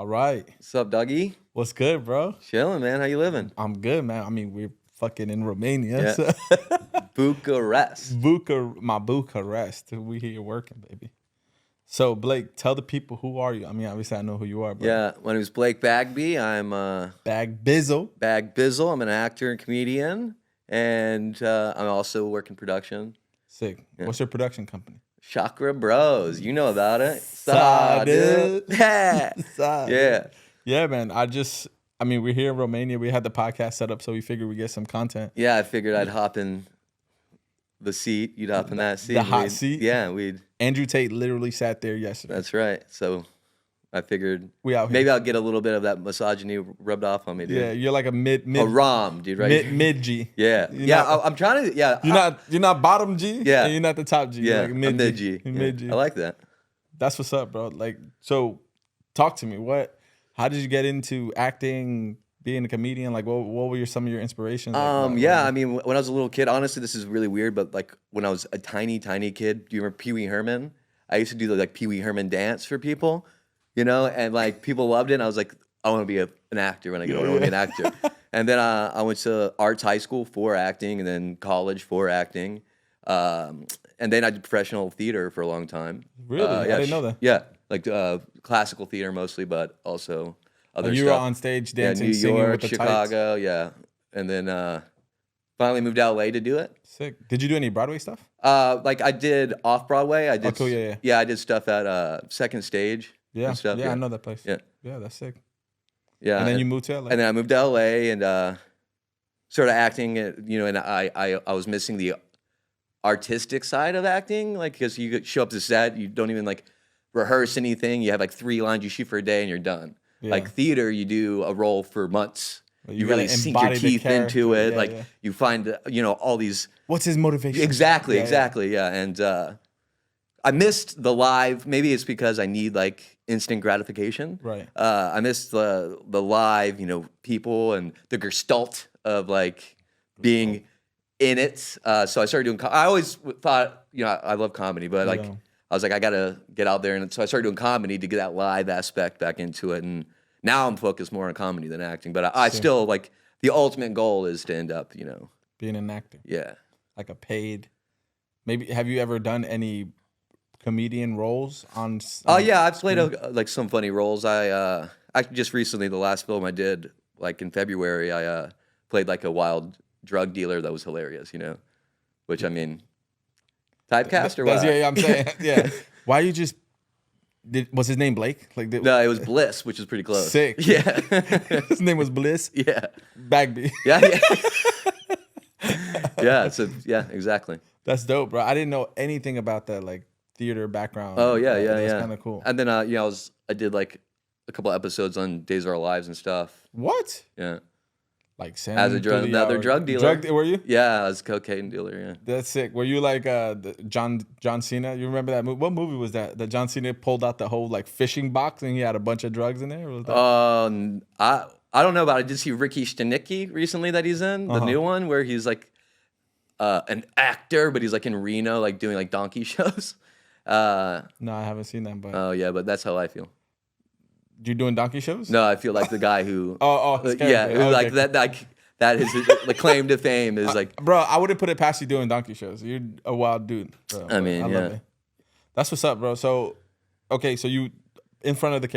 All right. What's up, Dougie? What's good, bro? Chilling, man. How you living? I'm good, man. I mean, we're fucking in Romania. Yeah. So. Bucharest. Bucharest. We here working, baby. So, Blake, tell the people, who are you? I mean, obviously, I know who you are, but Yeah, my name is Blake Bagby. I'm Bag Bizzle. Bag Bizzle. I'm an actor and comedian, and I'm also working production. Sick. Yeah. What's your production company? Chakra Bros. You know about it. Saw, dude. Yeah. Yeah. Yeah, man. I mean, we're here in Romania. We had the podcast set up, so we figured we'd get some content. Yeah, I figured I'd hop in the seat. You'd hop in that seat. The hot seat? Yeah, we'd. Andrew Tate literally sat there yesterday. That's right. So I figured We out here. maybe I'll get a little bit of that misogyny rubbed off on me, dude. Yeah, you're like a mid A Rom, dude, right? mid G. Yeah. You're Yeah, not- I'm trying to, yeah. You're not bottom G. Yeah. And you're not the top G. Yeah, You're like I'm mid G. You're mid G. I like that. That's what's up, bro. Like, so talk to me. How did you get into acting, being a comedian? Like, what were some of your inspirations? Yeah, I mean, when I was a little kid, honestly, this is really weird, but like when I was a tiny kid, do you remember Pee Wee Herman? I used to do the like Pee Wee Herman dance for people, you know, and like people loved it. And I was like, I want to be an actor when I get older. I want to be an actor. And then I went to arts high school for acting, and then college for acting. And then I did professional theater for a long time. Really? I didn't know that. Yeah, like classical theater mostly, but also other You stuff. were on stage dancing, New singing York, with the Chicago, yeah. And then finally moved to LA to do it. Sick. Did you do any Broadway stuff? Like I did off Broadway. I did. cool, yeah. Yeah, I did stuff at Second Stage. Yeah. And stuff, I know that place. Yeah. Yeah, that's sick. Yeah. And then you moved to LA. And then I moved to LA and started acting. You know, and I was missing the artistic side of acting, like because you could show up to set, you don't even like rehearse anything. You have like 3 lines you shoot for a day and you're done. Yeah. Like theater, you do a role for months. You gotta really sink embody your the teeth into character. it. Yeah, Like yeah. you find, you know, all these. What's his motivation? Exactly. Yeah. And I missed the live. Maybe it's because I need like instant gratification. Right. I missed the live, you know, people and the gestalt of like being in it. So I started doing. I always thought, you know, I love comedy, but like Yeah. I was like, I gotta get out there, and so I started doing comedy to get that live aspect back into it. And now I'm focused more on comedy than acting, but I still like the ultimate goal is to end up, you know, Being an actor. yeah. Like a paid. Maybe have you ever done any comedian roles on? Oh yeah, I've played like some funny roles. I just recently, the last film I did, like in February, I played like a wild drug dealer that was hilarious, you know. Which I mean, typecast or what? Yeah, I'm saying. Yeah. Why you just? Was his name Blake? Like No, it was Bliss, which is pretty close. Sick. Yeah. His name was Bliss Yeah. Bagby. Yeah. Yeah. So yeah, exactly. That's dope, bro. I didn't know anything about that, like theater background. Oh yeah, That's yeah. kind of cool. And then you know, I did like a couple episodes on Days of Our Lives and stuff. What? Yeah. Like As another drug dealer. Were you? Yeah, I was a cocaine dealer. Yeah. That's sick. Were you like John Cena? You remember that movie? What movie was that? That John Cena pulled out the whole like fishing box and he had a bunch of drugs in there? Was that? I don't know about it. I did see Ricky Stenicki recently that he's in, the new one, where he's like an actor, but he's like in Reno, like doing like donkey shows. No, I haven't seen that. But Oh yeah, but that's how I feel. you doing donkey shows? No, I feel like the guy who. his Yeah, character. who, like Okay. that. Like that is his, the claim to fame is like. Bro, I wouldn't put it past you doing donkey shows. You're a wild dude. Bro. I mean, love yeah. it. That's what's up, bro. So, okay, so you in front of the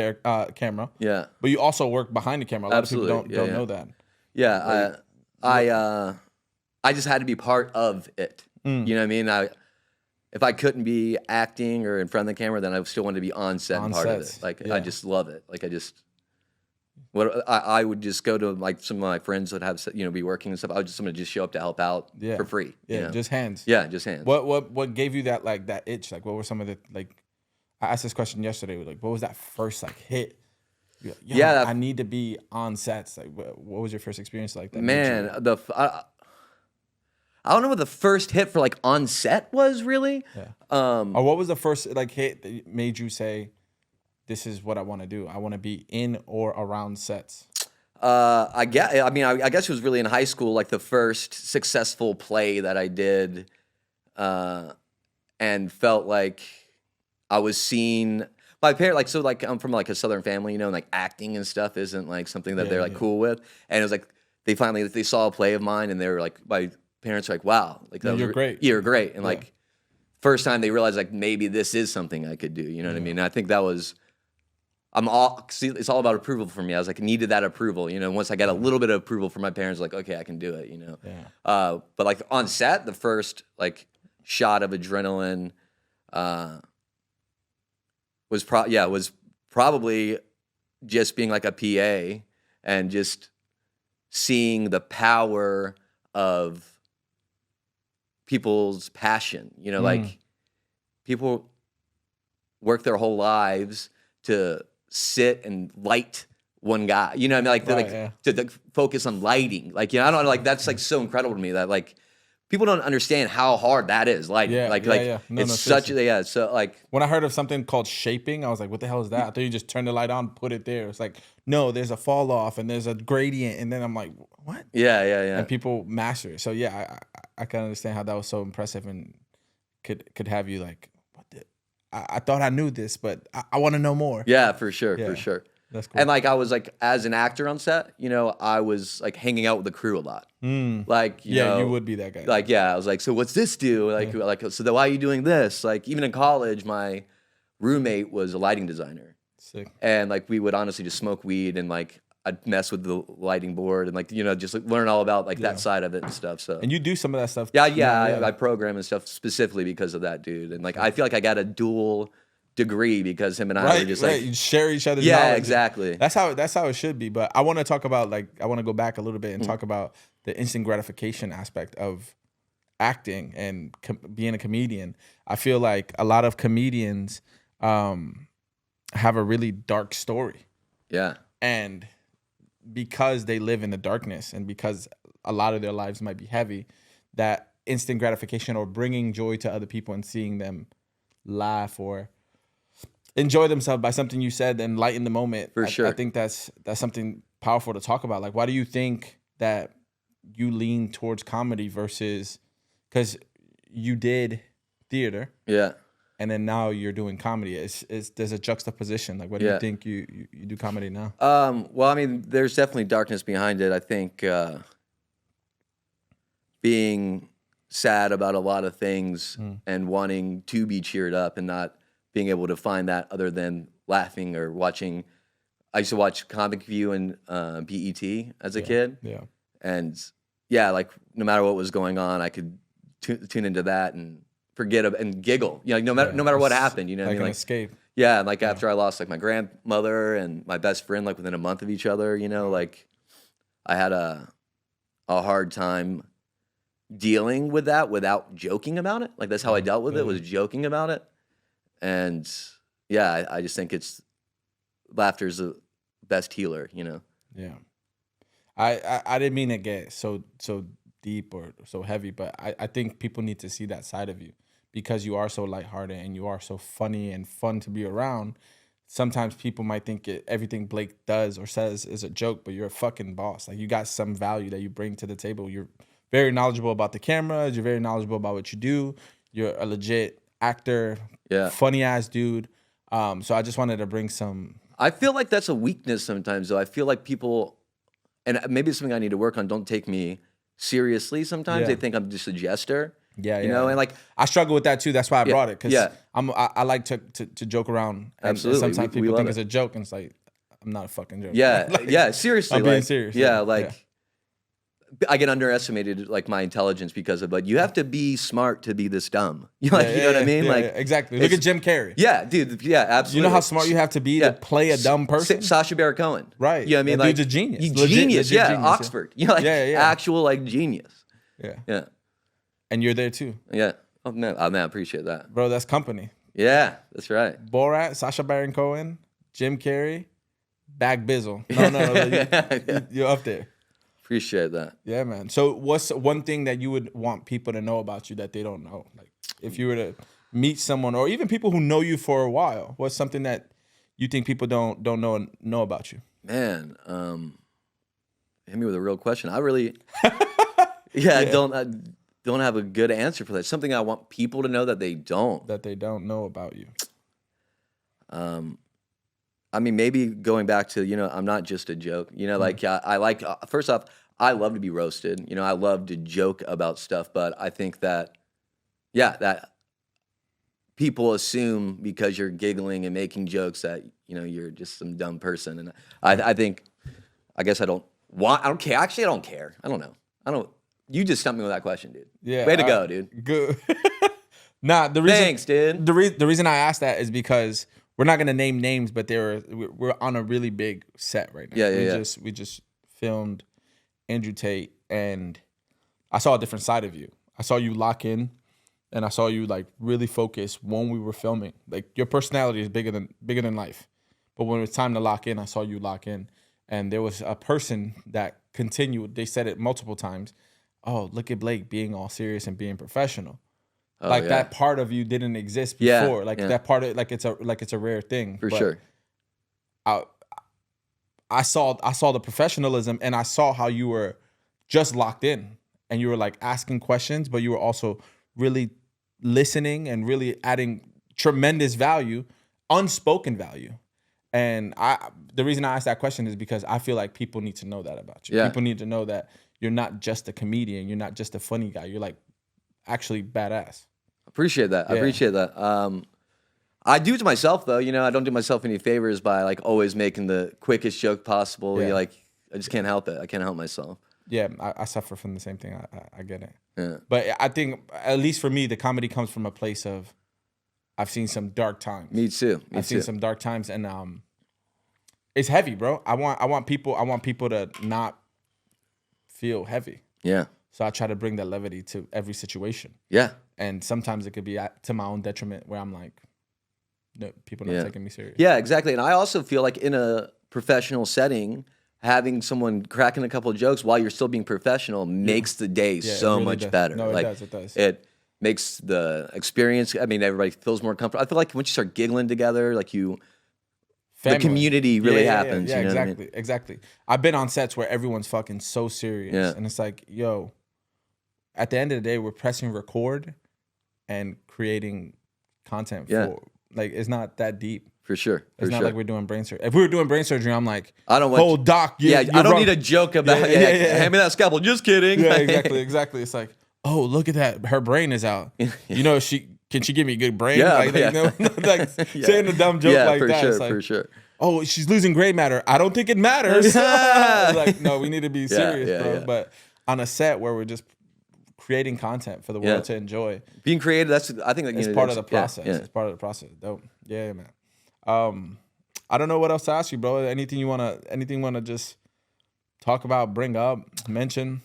camera. Yeah. But you also work behind the camera. A lot Absolutely. of people don't know that. Yeah, I just had to be part of it. You know what I mean? If I couldn't be acting or in front of the camera, then I still wanted to be on set and part of it. Like yeah. I just love it. Like I would just go to like some of my friends that have be working and stuff. I would just just show up to help out for free. Yeah, you know? just hands. Yeah, just hands. What gave you that like that itch? Like what were some of the like? I asked this question yesterday. Like what was that first like hit? I need to be on sets. Like what was your first experience like that? Man, I don't know what the first hit for like on set was really. Yeah. Or what was the first like hit that made you say, "This is what I want to do. I want to be in or around sets." I guess it was really in high school, like the first successful play that I did, and felt like I was seen. my parents, like, so like I'm from like a Southern family, you know, and like acting and stuff isn't like something that they're like cool with. And it was like they saw a play of mine, and they were like, my parents were like, wow, like that you're great. You're great, and like first time they realized like maybe this is something I could do. You know what I mean? And I think that was. It's all about approval for me. I was like, needed that approval, you know. Once I got a little bit of approval from my parents, like, okay, I can do it, you know. Yeah. But like on set, the first like shot of adrenaline was probably just being like a PA and just seeing the power of people's passion, you know, like people work their whole lives to sit and light one guy, you know what I mean? Like, to focus on lighting. Like, you know, I don't know, like, that's like so incredible to me that like people don't understand how hard that is. Lighting. It's such a, so like. When I heard of something called shaping, I was like, what the hell is that? I thought you just turn the light on, put it there. It's like, no, there's a fall off and there's a gradient. And then I'm like, what? Yeah. And people master it. So yeah, I can understand how that was so impressive and could have you like, I thought I knew this, but I want to know more. Yeah, for sure. That's cool. And like I was like, as an actor on set, you know, I was like hanging out with the crew a lot. Like, you know, you would be that guy. Like, I was like, so what's this do? Like, so why are you doing this? Like, even in college, my roommate was a lighting designer. Sick. And like, we would honestly just smoke weed and like, I'd mess with the lighting board and like, you know, just like learn all about like that side of it and stuff. So. And you do some of that stuff. Yeah. I program and stuff specifically because of that dude. And like, I feel like I got a dual degree because him and I were just like. You share each other's knowledge. Yeah, exactly. That's how it should be. But I want to talk about like, I want to go back a little bit and talk about the instant gratification aspect of acting and being a comedian. I feel like a lot of comedians have a really dark story. Yeah. And because they live in the darkness and because a lot of their lives might be heavy, that instant gratification or bringing joy to other people and seeing them laugh or enjoy themselves by something you said and lighten the moment. For sure. I think that's something powerful to talk about. Like, why do you think that you lean towards comedy versus, because you did theater. Yeah. And then now you're doing comedy. There's a juxtaposition. Like, what do you think you do comedy now? Well, I mean, there's definitely darkness behind it. I think being sad about a lot of things and wanting to be cheered up and not being able to find that other than laughing or watching. I used to watch Comic View and BET as a kid. Yeah. And yeah, like no matter what was going on, I could tune into that and forget and giggle. You know, no matter what happened, you know what I mean? Like an escape. Yeah, and like after I lost like my grandmother and my best friend like within a month of each other, you know, like I had a hard time dealing with that without joking about it. Like that's how I dealt with it, was joking about it. And yeah, I just think laughter's the best healer, you know. Yeah. I didn't mean to get so deep or so heavy, but I think people need to see that side of you because you are so lighthearted and you are so funny and fun to be around. Sometimes people might think everything Blake does or says is a joke, but you're a fucking boss. Like you got some value that you bring to the table. You're very knowledgeable about the cameras. You're very knowledgeable about what you do. You're a legit actor, funny ass dude. So I just wanted to bring some. I feel like that's a weakness sometimes, though. I feel like people, and maybe it's something I need to work on, don't take me seriously sometimes. They think I'm just a jester. Yeah, you know, and like I struggle with that too. That's why I brought it because I like to joke around. And absolutely, sometimes people think it's a joke, and it's like I'm not a fucking joke. Yeah, like, seriously, I'm being serious. Yeah, like I get underestimated, like my intelligence because of. But you have to be smart to be this dumb. You know what I mean? Like exactly. Look at Jim Carrey. Yeah, dude. Yeah, absolutely. You know how smart you have to be to play a dumb person. Sacha Baron Cohen. Right. You know what I mean? Like dude's a genius. Genius. Legit Genius, Oxford. You know, like actual like genius. Yeah. And you're there too. Yeah. Oh man, I appreciate that. Bro, that's company. Yeah, that's right. Borat, Sacha Baron Cohen, Jim Carrey, Bag Bizzle. No. You're up there. Appreciate that. Yeah, man. So what's one thing that you would want people to know about you that they don't know? Like if you were to meet someone or even people who know you for a while, what's something that you think people don't know about you? Man, hit me with a real question. I really don't have a good answer for that. Something I want people to know that they don't. That they don't know about you. I mean, maybe going back to, I'm not just a joke. Like I like, first off, I love to be roasted. I love to joke about stuff, but I think that, that people assume because you're giggling and making jokes that, you're just some dumb person. And I think, I guess I don't care. Actually, I don't care. I don't know. You just stumped me with that question, dude. Yeah. Way to go, dude. Good. Nah, the reason. Thanks, dude. The reason I asked that is because we're not gonna name names, but we're on a really big set right now. Yeah. We just filmed Andrew Tate, and I saw a different side of you. I saw you lock in, and I saw you like really focus when we were filming. Like your personality is bigger than life, but when it was time to lock in, I saw you lock in, and there was a person that continued. They said it multiple times. Oh, look at Blake being all serious and being professional. Oh, like yeah. that part of you didn't exist before. That part of it's a rare thing. For sure. I saw the professionalism, and I saw how you were just locked in, and you were like asking questions, but you were also really listening and really adding tremendous value, unspoken value. And the reason I asked that question is because I feel like people need to know that about you. Yeah. People need to know that you're not just a comedian. You're not just a funny guy. You're like actually badass. Appreciate that. Yeah. I appreciate that. I do to myself though. I don't do myself any favors by like always making the quickest joke possible. Yeah. I just can't help it. I can't help myself. Yeah, I suffer from the same thing. I get it. Yeah. But I think, at least for me, the comedy comes from a place of, I've seen some dark times. Me too. I've seen some dark times, and it's heavy, bro. I want people to not feel heavy. Yeah. So I try to bring that levity to every situation. Yeah. And sometimes it could be to my own detriment, where I'm like, no, people not taking me serious. Yeah, exactly. And I also feel like in a professional setting, having someone cracking a couple of jokes while you're still being professional makes the day so really much does. better. No, it does. It makes the experience, everybody feels more comfortable. I feel like once you start giggling together, like the community really happens. Yeah, you know exactly. what I mean? Exactly. I've been on sets where everyone's fucking so serious. Yeah. And it's like, yo, at the end of the day, we're pressing record and creating content for, like, it's not that deep. For sure. It's not like we're doing brain surgery. If we were doing brain surgery, I'm like, I don't want doc. I don't need a joke about hand me that scalpel. Just kidding. Yeah, exactly. It's like, oh, look at that. Her brain is out. Can she give me a good brain? Saying a dumb joke like that. Sure, it's like, for sure. Oh, she's losing gray matter. I don't think it matters. Like, no, we need to be serious, bro. Yeah. But on a set where we're just creating content for the world to enjoy, being creative, I think it's part of the process. It's part of the process. Dope. Yeah, man. I don't know what else to ask you, bro. Anything you wanna just talk about, bring up, mention,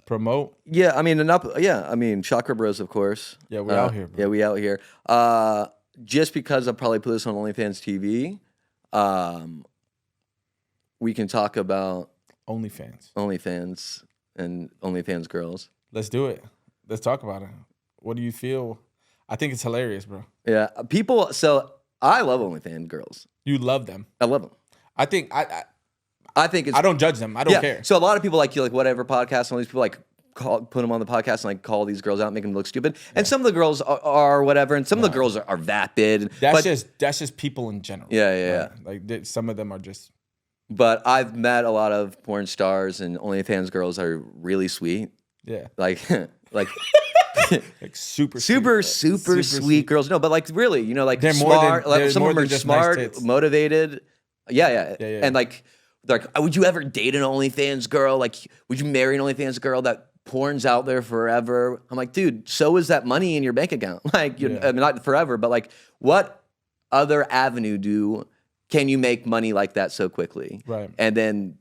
promote? Yeah, Chakra Bros, of course. Yeah, we're out here, bro. Yeah, we out here. Just because I'll probably put this on OnlyFans TV, we can talk about OnlyFans and OnlyFans girls. Let's do it. Let's talk about it. What do you feel? I think it's hilarious, bro. Yeah, so I love OnlyFans girls. You love them. I love them. I think it's. I don't judge them. I don't care. So a lot of people like whatever podcasts, and all these people put them on the podcast and like call these girls out, make them look stupid. And some of the girls are whatever, and some of the girls are vapid. That's just people in general. Yeah. Right? Like some of them are just. But I've met a lot of porn stars, and OnlyFans girls are really sweet. Yeah. Like super sweet girls. No, but like really, like they're smart. More than, some of them are just smart, nice tits. Motivated. Yeah. And like, they're like, would you ever date an OnlyFans girl? Like, would you marry an OnlyFans girl that porn's out there forever? I'm like, dude, so is that money in your bank account. Like, not forever, but like, what other avenue can you make money like that so quickly? Right. And then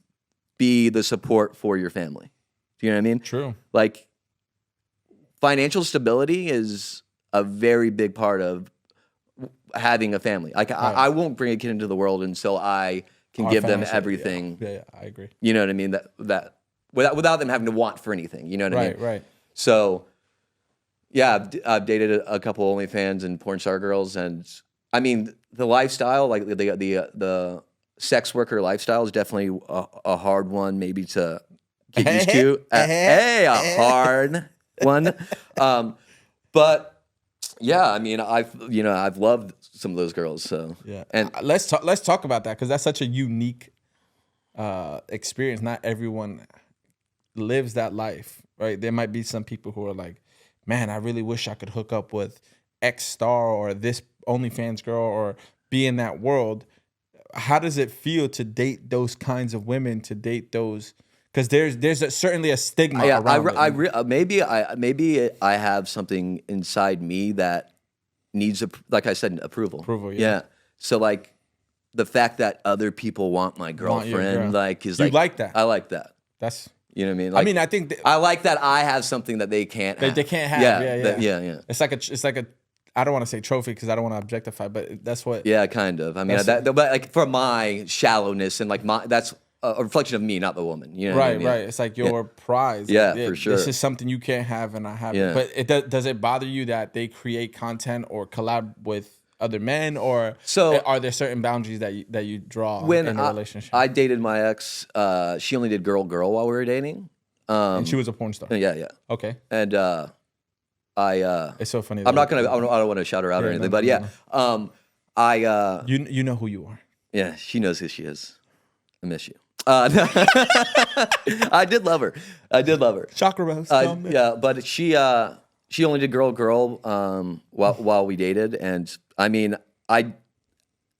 be the support for your family. Do you know what I mean? True. Like, financial stability is a very big part of having a family. Like, I won't bring a kid into the world until I can give them everything. Yeah, I agree. You know what I mean? That without them having to want for anything. You know what I mean? Right. So, yeah, I've dated a couple OnlyFans and porn star girls, and I mean the lifestyle, like the sex worker lifestyle, is definitely a hard one, maybe to get used to. A hard one. But yeah, I mean, I've loved some of those girls. So Yeah, and let's talk about that because that's such a unique experience. Not everyone lives that life, right? There might be some people who are like, man, I really wish I could hook up with X star or this OnlyFans girl or be in that world. How does it feel to date those kinds of women? To date those, because certainly a stigma around it. maybe I have something inside me that needs, like I said, approval. Approval, yeah. Yeah. So like the fact that other people want my Want your girl. girlfriend, like, is You like, like that? I like that. That's. You know what I mean? I Like, mean, I think I like that I have something that they can't have. they can't have. Yeah. It's like a. I don't want to say trophy because I don't want to objectify, but that's what. Yeah, kind of. I mean, but like for my shallowness and like that's a reflection of me, not the woman. You know what I mean? Right. It's like your prize. Yeah, Like, for sure. This is something you can't have and I have. Yeah. But does it bother you that they create content or collab with other men, or So- are there certain boundaries that you draw When in a relationship? I dated my ex, she only did girl while we were dating. And she was a porn star. Yeah. Okay. And It's so funny. I'm not gonna. I don't want to shout her out or anything, but yeah. You know who you are. Yeah, she knows who she is. I miss you. No. I did love her. Chakra Bros. Yeah, but she only did girl while we dated, and I mean, I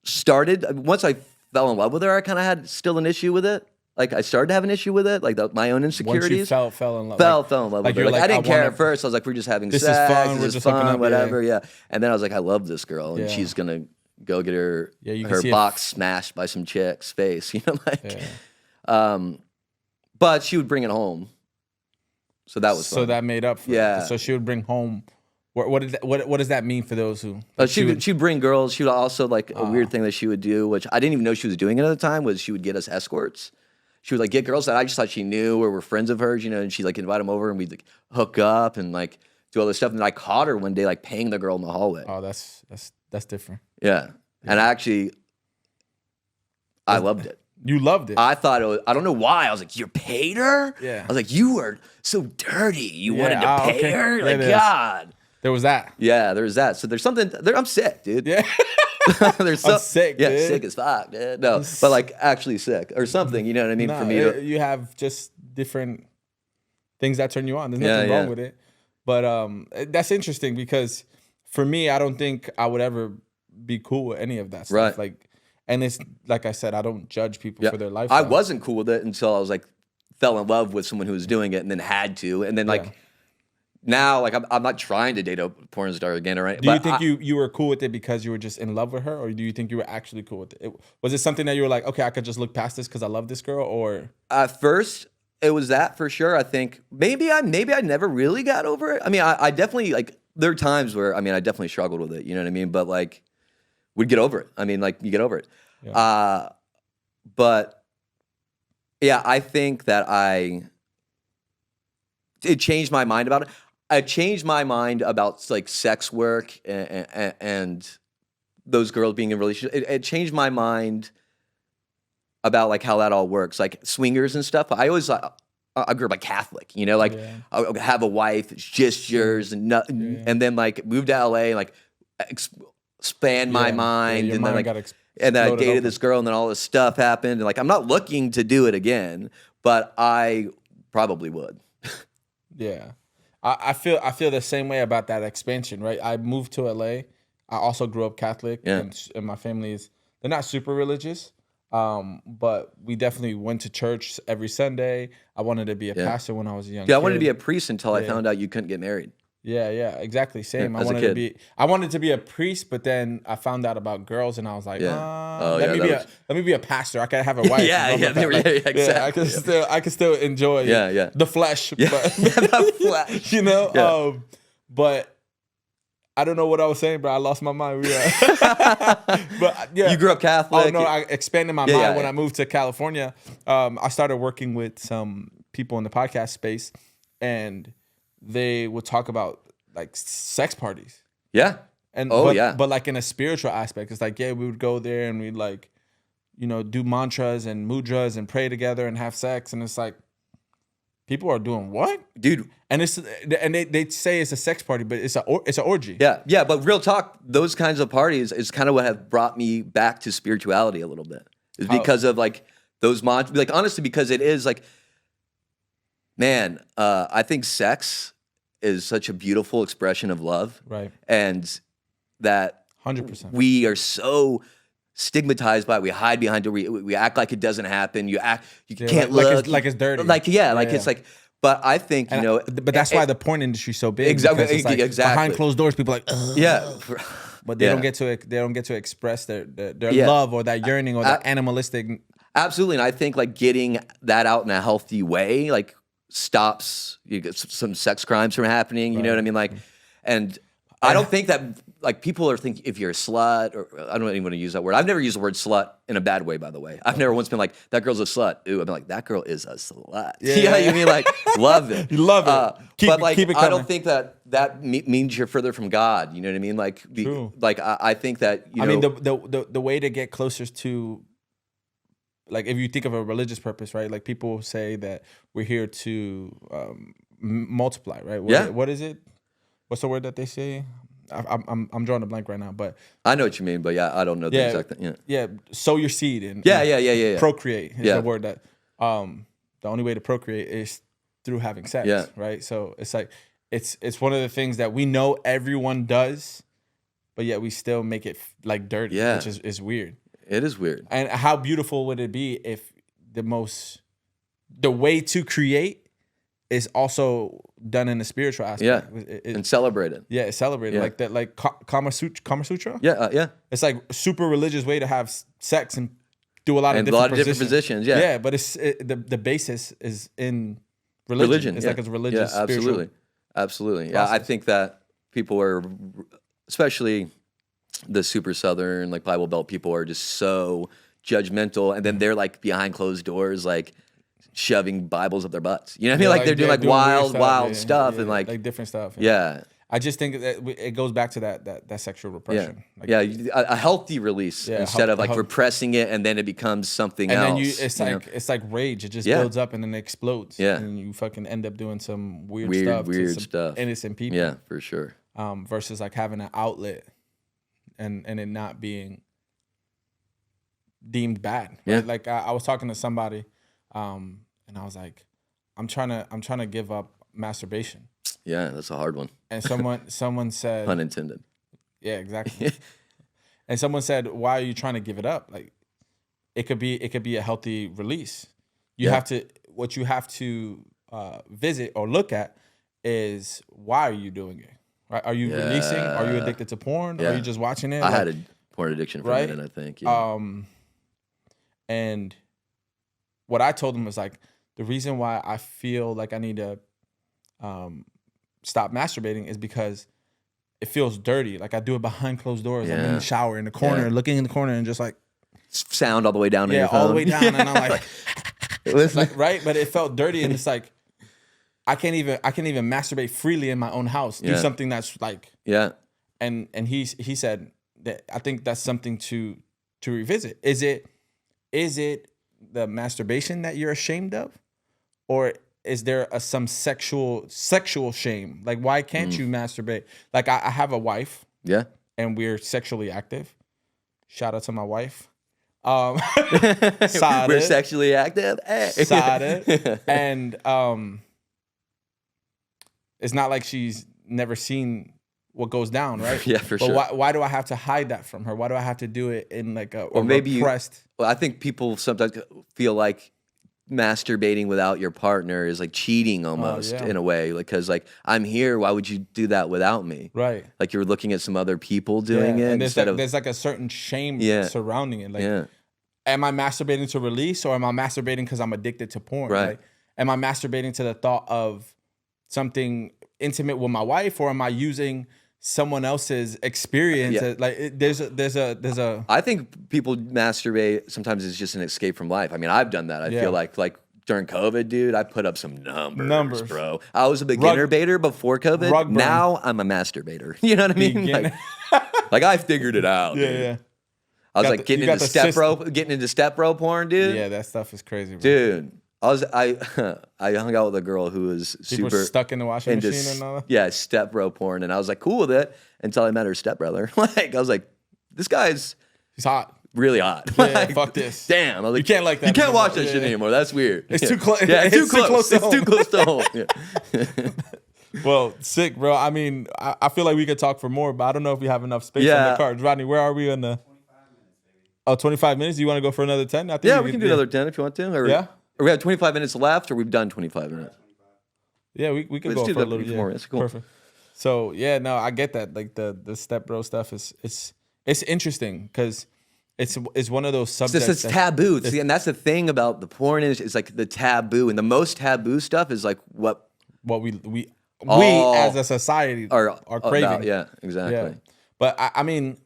started once I fell in love with her. I kind of had still an issue with it. Like I started to have an issue with it, like my own insecurities. Once you fell in love. Fell in love with her. you're Like, I didn't care wanna- at first. I was like, we're just having This is sex. fun, we're This is just hooking fun, up, yeah. whatever. Yeah. And then I was like, I love this girl, and Yeah. she's gonna go get her you can her see it. box smashed by some chick's face. You know, like. Yeah. But she would bring it home, so that was fun. So that made up for Yeah. it. So she would bring home. What does that mean for those who? She'd bring girls. She would also like a weird thing that she would do, which I didn't even know she was doing it at the time. Was she would get us escorts. She would like get girls that I just thought she knew or were friends of hers, you know, and she'd like invite them over and we'd like hook up and like do all this stuff. And then I caught her one day like paying the girl in the hallway. Oh, that's different. Yeah. And I loved it. You loved it. I thought it was, I don't know why. I was like, you paid her? Yeah. I was like, you were so dirty. You wanted to pay okay. her? Yeah, Like, it is. God. There was that. Yeah, there's that. So there's something, I'm sick, dude. Yeah. There's I'm sick, yeah, dude. sick as fuck, dude. No, but like actually sick or something. You know what I mean? Nah, For me to, you have just different things that turn you on. There's Yeah, nothing wrong yeah. with it. But that's interesting because for me, I don't think I would ever be cool with any of that stuff. Right. Like, and it's like I said, I don't judge people yeah. for their lifestyle. I wasn't cool with it until I was like fell in love with someone who was doing it and then had to, and then like. Yeah. Now, like I'm not trying to date a porn star again, or anything. Do you think you were cool with it because you were just in love with her, or do you think you were actually cool with it? Was it something that you were like, okay, I could just look past this because I love this girl, or At first, it was that for sure. I think maybe I never really got over it. I mean, I definitely like there are times where I definitely struggled with it. You know what I mean? But like, would get over it. I mean, like you get over it. Yeah. But yeah, I think that it changed my mind about it. I changed my mind about like sex work and those girls being in relationships. It changed my mind about like how that all works, like swingers and stuff. I always I grew up like Catholic, you know, like I would have a wife, it's just yours, and and then like moved to LA and like expand my mind, your and then mind like got and then I exploded dated open. this girl, and then all this stuff happened, and like I'm not looking to do it again, but I probably would. Yeah, I feel the same way about that expansion. Right, I moved to LA. I also grew up Catholic, and my family they're not super religious, but we definitely went to church every Sunday. I wanted to be a pastor when I was a young kid. I wanted to be a priest until I found out you couldn't get married. Yeah, exactly. Same. As a I kid. wanted to be a priest, but then I found out about girls, and I was like, let me be a pastor. I can have a wife. Exactly. I can still enjoy the flesh. Yeah. But, The flesh. you know. Yeah. But I don't know what I was saying, bro. I lost my mind. But yeah, You grew up Catholic. Oh no, I expanded my mind when I moved to California. I started working with some people in the podcast space, and they would talk about like sex parties. Yeah. And but but like in a spiritual aspect, it's like we would go there and we'd like, do mantras and mudras and pray together and have sex, and it's like, People are doing what? dude. And they say it's a sex party, but it's an orgy. Yeah, but real talk, those kinds of parties is kind of what have brought me back to spirituality a little bit. Is because of like those like honestly, because it is like, man, I think sex is such a beautiful expression of love, Right. and that 100%. we are so stigmatized by it. We hide behind it. We act like it doesn't happen. You can't look like it's dirty. It's like. But I think but that's why the porn industry's so big. Exactly, because it's like exactly. Behind closed doors, people are like, ugh. Yeah, But they don't get to express their love or that yearning or that animalistic. Absolutely, and I think like getting that out in a healthy way like stops some sex crimes from happening. You know what I mean? Like, and I don't think that like people are thinking if you're a slut, or I don't even want to use that word. I've never used the word slut in a bad way, by the way. I've never once been like, that girl's a slut. Ooh, I've been like, that girl is a slut. Yeah. You mean like, love it. You love it. Keep it I don't coming. think that means you're further from God. You know what I mean? Like, True. Like I think that, I mean, the way to get closer to, like, if you think of a religious purpose, right? Like, people say that we're here to multiply, right? What is it? What's the word that they say? I'm drawing a blank right now, but I know what you mean. But yeah, I don't know the exact thing. Yeah, sow your seed and yeah. procreate is the word that the only way to procreate is through having sex. Yeah. Right. So it's like it's one of the things that we know everyone does, but yet we still make it like dirty, which is weird. It is weird. And how beautiful would it be if the way to create is also done in the spiritual aspect. And celebrated. Yeah, it's celebrated like that, like Kama Sutra. Yeah. It's like a super religious way to have sex and do a lot of different positions. Yeah, but the basis is in religion. It's like it's religious. Yeah, absolutely. Yeah, I think that people are, especially the super Southern like Bible Belt people, are just so judgmental, and then they're like behind closed doors, like shoving Bibles up their butts. You know what I mean? Like they're doing like wild stuff and like different stuff. Yeah. I just think that it goes back to that sexual repression. A healthy release instead of like repressing it and then it becomes something else. And then it's like rage. It just builds up and then it explodes. Yeah. And you fucking end up doing some weird stuff. Innocent people. Yeah, for sure. Versus like having an outlet and it not being deemed bad. Yeah. Right? Like I was talking to somebody, and I was like, I'm trying to give up masturbation. Yeah, that's a hard one. And someone said, pun intended. Yeah, exactly. And someone said, why are you trying to give it up? Like it could be a healthy release. What you have to visit or look at is, why are you doing it? Right? Are you releasing? Are you addicted to porn? Yeah. Are you just watching it? I had a porn addiction for a minute, I think. Yeah. And what I told him was like, the reason why I feel like I need to stop masturbating is because it feels dirty. Like I do it behind closed doors. I'm in the shower in the corner, looking in the corner, and just like sound all the way down to your phone. all the way down, and I'm like, right? But it felt dirty, and it's like I can't even masturbate freely in my own house. Do something that's like And he said that I think that's something to revisit. Is it the masturbation that you're ashamed of, or is there some sexual shame? Like, why can't you masturbate? Like, I have a wife. Yeah. And we're sexually active. Shout out to my wife. We're sexually active. Hey. And it's not like she's never seen what goes down, right? Yeah, for but sure. Why do I have to hide that from her? Why do I have to do it in like a repressed? Well, I think people sometimes feel like masturbating without your partner is like cheating almost in a way, like, because like I'm here, why would you do that without me? Right. Like you're looking at some other people doing it and instead of there's like a certain shame surrounding it. Like, am I masturbating to release, or am I masturbating because I'm addicted to porn? Right. Like, am I masturbating to the thought of something intimate with my wife, or am I using someone else's experience? Like there's a I think people masturbate sometimes it's just an escape from life. I mean, I've done that. I feel like during COVID, dude, I put up some numbers, bro. I was a beginner baiter before COVID. Now I'm a masturbator. You know what I mean? Like I figured it out. Yeah. I was like getting into step bro porn, dude. Yeah, that stuff is crazy, bro. Dude. I I hung out with a girl who was People super were stuck in the washing into machine and all that. yeah, step bro porn, and I was like cool with it until I met her stepbrother. Like I was like, this guy's He's hot. really hot. Yeah, Like, fuck this. Damn, I was like, You can't like that You can't anymore. watch that Yeah, shit yeah. anymore. That's weird. It's Yeah. too close. Yeah, it's too close. to It's home. too close to home. Yeah. Well, sick, bro. I mean, I feel like we could talk for more, but I don't know if we have enough space on Yeah. the cards. Rodney, where are we on the? 25 minutes. You want to go for another 10? I think Yeah, we can do another 10 if you want to. Or, Yeah? Or we have 25 minutes left, or we've done 25 minutes. Yeah, we could Let's go do for a that little. few Yeah, more minutes. Cool. Perfect. So yeah, no, I get that. Like the step bro stuff is it's interesting because it's one of those subjects. It's taboo. See, and that's the thing about the porn industry. It's like the taboo, and the most taboo stuff is like what we All as a society are craving. about. Yeah, exactly. Yeah. But I mean,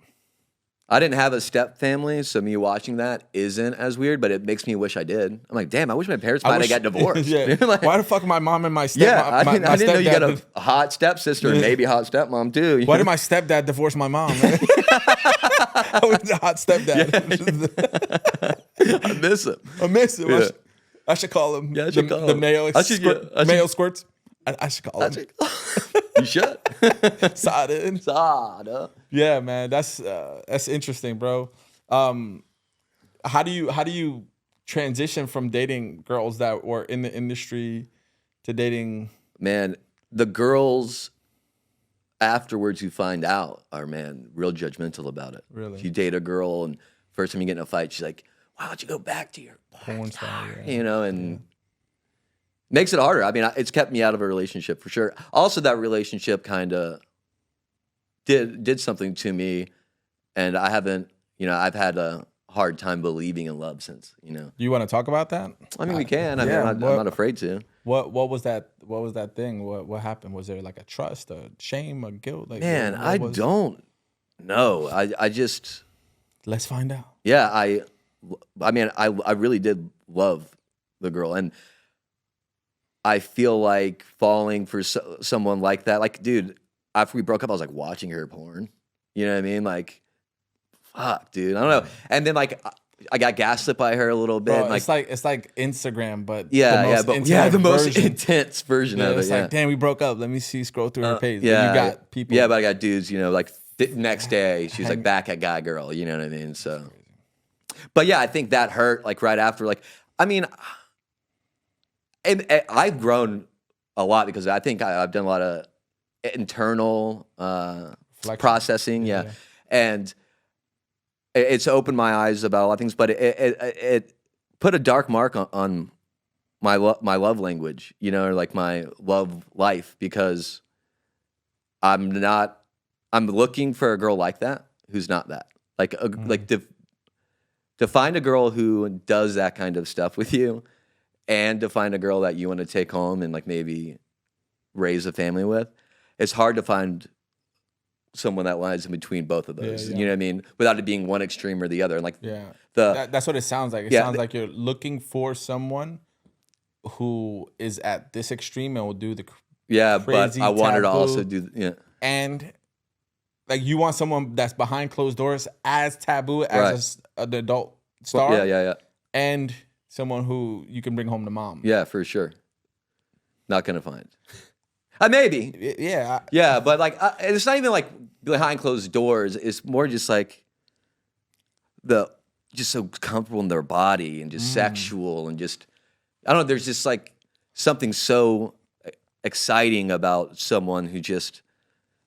I didn't have a step family, so me watching that isn't as weird, but it makes me wish I did. I'm like, damn, I wish my parents might have got divorced. Yeah. Like, Why the fuck my mom and my step? yeah, I my didn't know you got stepdad- a hot stepsister and maybe a hot stepmom too. Why did my stepdad divorce my mom? Man? I was a hot stepdad. I miss him. I miss him. Yeah. I should call him. Yeah, I should call the him. Mayo I should- squirt, yeah, I should- Mayo squirts. I should call him. You should. Sada. Sada. Yeah, man, that's interesting, bro. How do you transition from dating girls that were in the industry to dating? Man, the girls afterwards who find out are, man, real judgmental about it. Really? If you date a girl and first time you get in a fight, she's like, why don't you go back to your Porn star, yeah. you know, and makes it harder. I mean, it's kept me out of a relationship for sure. Also, that relationship kind of did something to me, and I haven't, you know, I've had a hard time believing in love since, you know. Do you want to talk about that? I mean, we can. I mean, yeah, I'm not afraid to. What was that? What was that thing? What happened? Was there like a trust, a shame, a guilt? Like, Man, what I was- don't know. I just, Let's find out. yeah, I mean, I really did love the girl, and I feel like falling for someone like that. Like, dude, after we broke up, I was like watching her porn. You know what I mean? Like, fuck, dude. I don't know. And then like, I got gaslit by her a little bit. Bro, like, it's like Instagram, but the most version. intense version Yeah, of it. it's Yeah. like, damn, we broke up. Let me scroll through her page. Yeah, you got people. Yeah, but I got dudes. You know, like the next day, she was like back at Guy Girl. You know what I mean? So, but yeah, I think that hurt. Like right after, like, I mean, and I've grown a lot because I think I've done a lot of internal processing. Yeah. And it's opened my eyes about a lot of things, but it put a dark mark on my love language, you know, or like my love life, because I'm looking for a girl like that who's not that. Like like to find a girl who does that kind of stuff with you, and to find a girl that you want to take home and like maybe raise a family with, it's hard to find someone that lies in between both of those. Yeah. You know what I mean? Without it being one extreme or the other. And like that's what it sounds like. It Yeah, sounds like you're looking for someone who is at this extreme and will do the yeah, crazy but I wanted to taboo. also do And like you want someone that's behind closed doors, as taboo as an adult star. Yeah. And someone who you can bring home to mom. Yeah, for sure. Not gonna find. Maybe. Yeah. Yeah, but like it's not even like behind closed doors. It's more just like just so comfortable in their body and just sexual and just I don't know. There's just like something so exciting about someone who just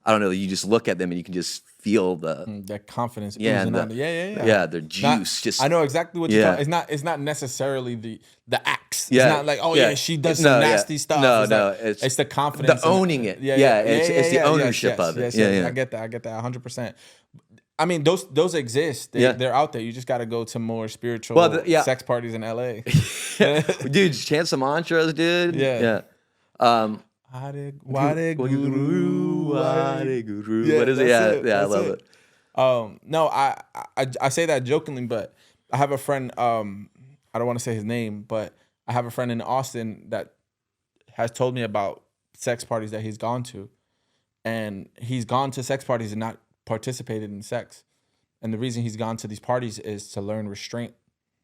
I don't know. You just look at them and you can just feel that confidence. Yeah, oozing and out. Yeah. yeah, their juice. I know exactly what you're talking. It's not necessarily the acts. Yeah, It's not like, oh yeah, she does No, some yeah. nasty stuff. No, It's the confidence. the owning it. Yeah, it's the ownership of it. Yes, I get that 100%. I mean, those exist. They're out there. You just got to go to more spiritual sex parties in LA. Dude, chant some mantras, dude. Yeah. Hare Guru. Yeah, what is it? Yeah, I love it. No, I say that jokingly, but I have a friend. I don't want to say his name, but I have a friend in Austin that has told me about sex parties that he's gone to, and he's gone to sex parties and not participated in sex. And the reason he's gone to these parties is to learn restraint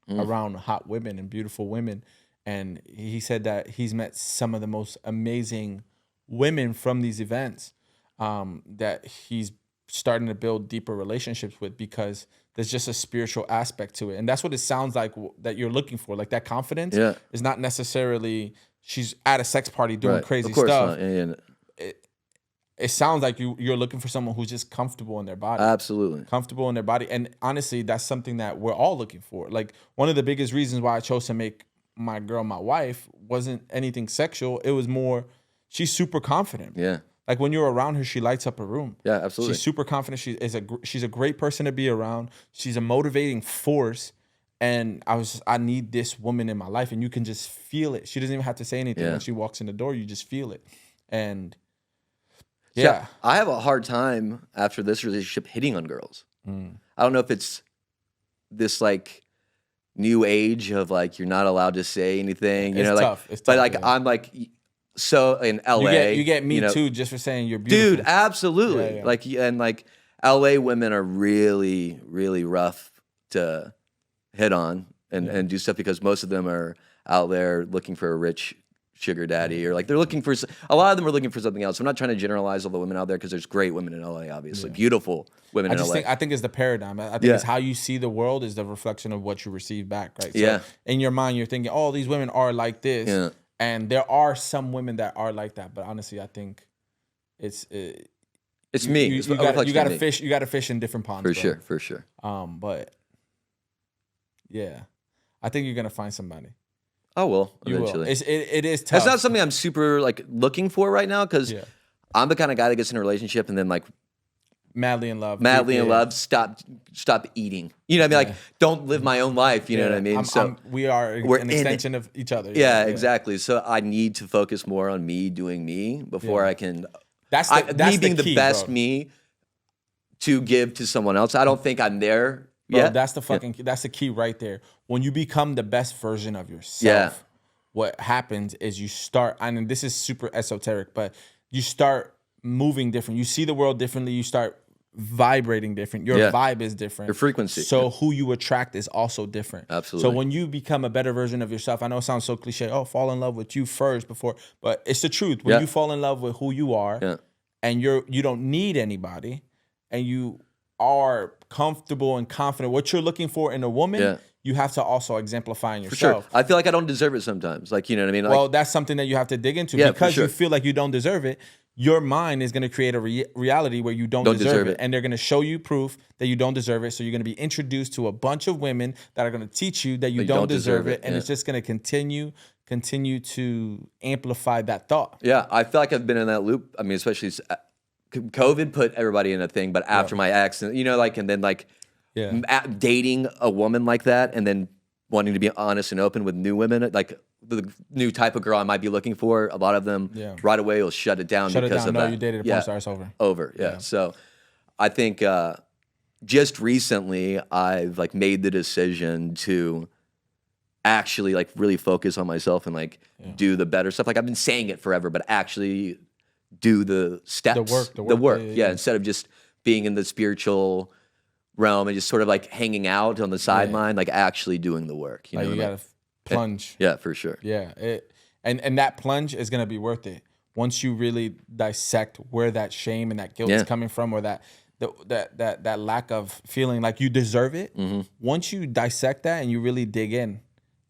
around hot women and beautiful women. And he said that he's met some of the most amazing women from these events, that he's starting to build deeper relationships with, because there's just a spiritual aspect to it. And that's what it sounds like that you're looking for. Like that confidence is not necessarily she's at a sex party doing crazy of course stuff. Not. Yeah. It sounds like you're looking for someone who's just comfortable in their body. Absolutely. Comfortable in their body. And honestly, that's something that we're all looking for. Like, one of the biggest reasons why I chose to make my girl my wife wasn't anything sexual. It was more, she's super confident. Yeah. Like, when you're around her, she lights up a room. Yeah, absolutely. She's super confident. She's a great person to be around. She's a motivating force. And I need this woman in my life. And you can just feel it. She doesn't even have to say anything. When she walks in the door, you just feel it. And yeah. I have a hard time after this relationship hitting on girls. I don't know if it's this like new age of like you're not allowed to say anything. You know, like, tough. It's but tough, like I'm like so in LA. You get me too just for saying you're beautiful. Dude, absolutely. Yeah. Like, and like LA women are really, really rough to hit on and do stuff, because most of them are out there looking for a rich sugar daddy, or like they're looking for, a lot of them are looking for something else. I'm not trying to generalize all the women out there, because there's great women in LA, obviously, beautiful women in LA. I think it's the paradigm. I think it's how you see the world is the reflection of what you receive back, right? So in your mind, you're thinking, oh, these women are like this, and there are some women that are like that. But honestly, I think it's me. You got to fish. You got to fish in different ponds. For sure. But yeah, I think you're gonna find somebody. Oh, well, eventually. It is tough. It's not something I'm super like looking for right now, because I'm the kind of guy that gets in a relationship and then like madly in love, stop eating. You know what I mean? Like, don't live my own life. You know what I mean? We're an extension of each other. Yeah, exactly. So I need to focus more on me doing me before I can. That's me being the best me to give to someone else. I don't think I'm there. Bro, that's the key right there. When you become the best version of yourself, what happens is you start, I mean, this is super esoteric, but you start moving different. You see the world differently. You start vibrating different. Your vibe is different. Your frequency. So who you attract is also different. Absolutely. So when you become a better version of yourself, I know it sounds so cliche, fall in love with you first but it's the truth. When you fall in love with who you are and you don't need anybody, and you are comfortable and confident what you're looking for in a woman, you have to also exemplify in yourself. For sure. I feel like I don't deserve it sometimes. Like, you know what I mean? Like, well, that's something that you have to dig into, because you feel like you don't deserve it. Your mind is going to create a reality where you don't deserve it. And they're going to show you proof that you don't deserve it. So you're going to be introduced to a bunch of women that are going to teach you that you don't deserve it. And it's just going to continue to amplify that thought. Yeah, I feel like I've been in that loop. I mean, especially COVID put everybody in a thing, but after my ex, and you know, like, and then like dating a woman like that, and then wanting to be honest and open with new women, like the new type of girl I might be looking for, a lot of them right away will shut it down because of that. You dated a porn star, it's over. Yeah. So I think just recently I've like made the decision to actually like really focus on myself and like do the better stuff. Like, I've been saying it forever, but actually do the steps, the work. Yeah, instead of just being in the spiritual realm and just sort of like hanging out on the sideline, like actually doing the work. You know, you gotta plunge. Yeah, for sure. Yeah, and that plunge is gonna be worth it once you really dissect where that shame and that guilt is coming from, or that lack of feeling like you deserve it. Once you dissect that and you really dig in,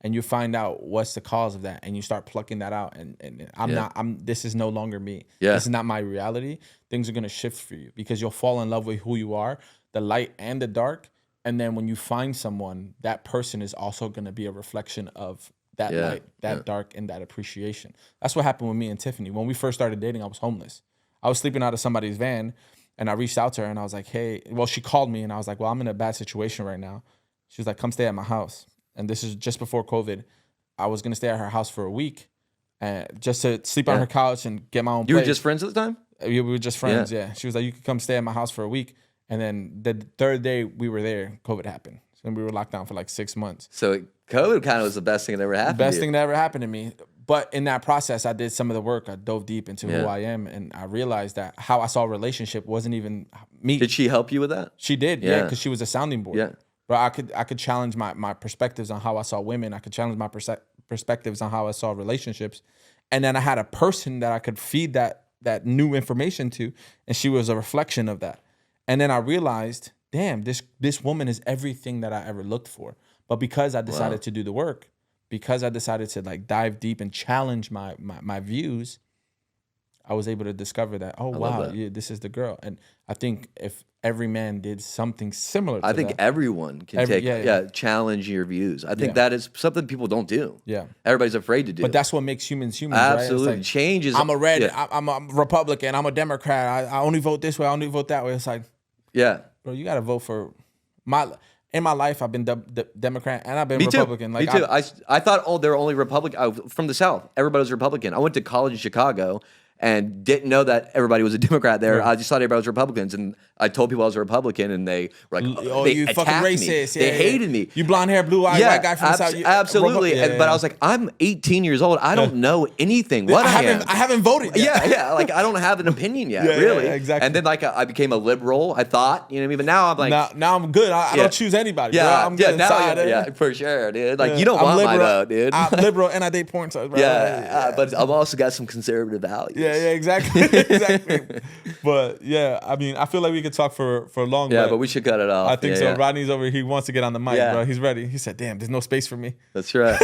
and you find out what's the cause of that, and you start plucking that out, and this is no longer me. This is not my reality. Things are gonna shift for you, because you'll fall in love with who you are, the light and the dark. And then when you find someone, that person is also gonna be a reflection of that light, that dark, and that appreciation. That's what happened with me and Tiffany. When we first started dating, I was homeless. I was sleeping out of somebody's van, and I reached out to her and I was like, hey, well, she called me and I was like, well, I'm in a bad situation right now. She was like, come stay at my house. And this is just before COVID. I was gonna stay at her house for a week, and just to sleep on her couch and get my own place. You were just friends at the time? We were just friends, She was like, you could come stay at my house for a week. And then the third day we were there, COVID happened. And we were locked down for like 6 months. So COVID kind of was the best thing that ever happened. Best thing that ever happened to me. But in that process, I did some of the work. I dove deep into who I am, and I realized that how I saw a relationship wasn't even me. Did she help you with that? She did, because she was a sounding board. Yeah. But I could challenge my perspectives on how I saw women. I could challenge my perspectives on how I saw relationships. And then I had a person that I could feed that new information to, and she was a reflection of that. And then I realized, damn, this woman is everything that I ever looked for. But because I decided to do the work, because I decided to like dive deep and challenge my views, I was able to discover that, oh, wow, yeah, this is the girl. And I think if every man did something similar to I think that, everyone can challenge your views. I think that is something people don't do. Yeah. Everybody's afraid to do. But that's what makes humans humans, absolutely. right? It's like, Change is. I'm a red, I'm a Republican, I'm a Democrat. I only vote this way, I only vote that way. It's like, yeah, bro, you got to vote for in my life, I've been Democrat and I've been Me Republican. Too. Like, Me too. I thought, they're only Republican from the South. Everybody was Republican. I went to college in Chicago and didn't know that everybody was a Democrat there. Right. I just thought everybody was Republicans, and I told people I was a Republican, and they were like, "Oh, they you fucking racist!" Me. They hated me. You blonde hair, blue eyed white guy from the South. Absolutely. But I was like, I'm 18 years old. I don't know anything. What I haven't voted yet. Yeah. Like I don't have an opinion yet, really. Exactly. And then like I became a liberal. I thought, you know what I mean? But now I'm like, now I'm good. I don't choose anybody. Yeah, bro. I'm good inside. Yeah, for sure, dude. Like you don't want my vote, dude. I'm liberal and I date porn stars, bro. But I've also got some conservative values. Yeah, exactly. Exactly. But yeah, I mean, I feel like we could talk for long. Yeah, but we should cut it off. I think so. Yeah. Rodney's over. He wants to get on the mic, bro. He's ready. He said, "Damn, there's no space for me." That's right.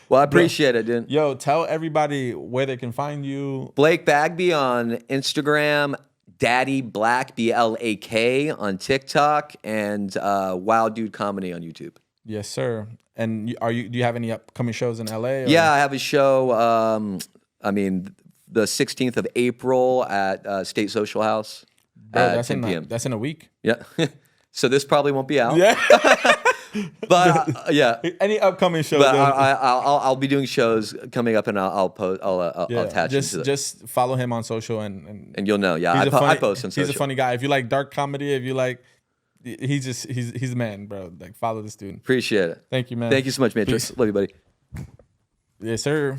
Well, I appreciate it, dude. Yo, tell everybody where they can find you. Blake Bagby on Instagram, Daddy Black Blak on TikTok, and Wild Dude Comedy on YouTube. Yes, sir. And do you have any upcoming shows in LA? Or? Yeah, I have a show. The 16th of April at State Social House at 10 p.m. That's in a week. Yeah. So this probably won't be out. Yeah. But yeah. Any upcoming shows? But I'll be doing shows coming up, and I'll post. I'll attach it to just follow him on social and you'll know. Yeah, I post on social. He's a funny guy. If you like dark comedy, if you like, he's the man, bro. Like follow this dude. Appreciate it. Thank you, man. Thank you so much, Matrix. Love you, buddy. Yes, sir.